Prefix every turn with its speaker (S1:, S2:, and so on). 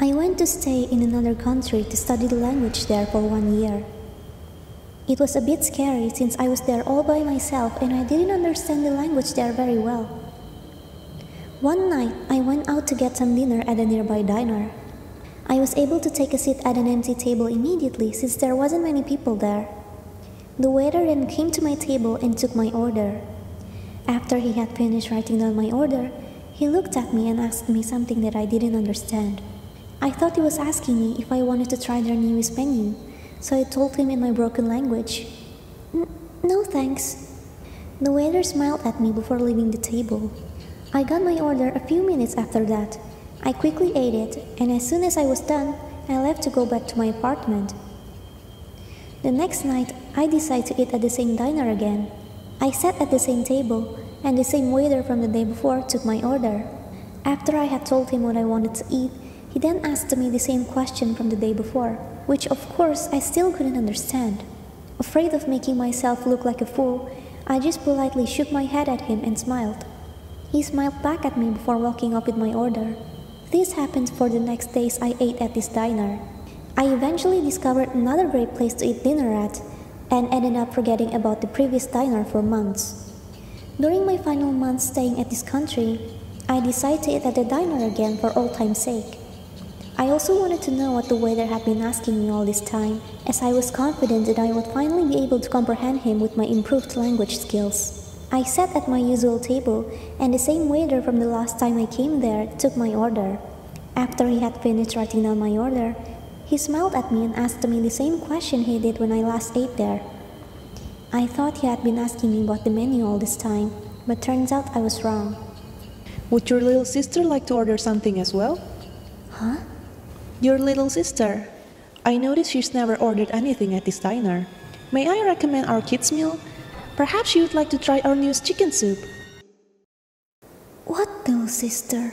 S1: I went to stay in another country to study the language there for 1 year. It was a bit scary since I was there all by myself and I didn't understand the language there very well. One night, I went out to get some dinner at a nearby diner. I was able to take a seat at an empty table immediately since there wasn't many people there. The waiter then came to my table and took my order. After he had finished writing down my order, he looked at me and asked me something that I didn't understand. I thought he was asking me if I wanted to try their newest menu, so I told him in my broken language, "No thanks." The waiter smiled at me before leaving the table. I got my order a few minutes after that. I quickly ate it, and as soon as I was done, I left to go back to my apartment. The next night, I decided to eat at the same diner again. I sat at the same table, and the same waiter from the day before took my order. After I had told him what I wanted to eat, he then asked me the same question from the day before, which of course I still couldn't understand. Afraid of making myself look like a fool, I just politely shook my head at him and smiled. He smiled back at me before walking off with my order. This happened for the next days I ate at this diner. I eventually discovered another great place to eat dinner at, and ended up forgetting about the previous diner for months. During my final month staying at this country, I decided to eat at the diner again for old time's sake. I also wanted to know what the waiter had been asking me all this time, as I was confident that I would finally be able to comprehend him with my improved language skills. I sat at my usual table, and the same waiter from the last time I came there took my order. After he had finished writing down my order, he smiled at me and asked me the same question he did when I last ate there. I thought he had been asking me about the menu all this time, but turns out I was wrong.
S2: Would your little sister like to order something as well?
S1: Huh?
S2: Your little sister. I noticed she's never ordered anything at this diner. May I recommend our kids' meal? Perhaps you would like to try our newest chicken soup.
S1: What little sister?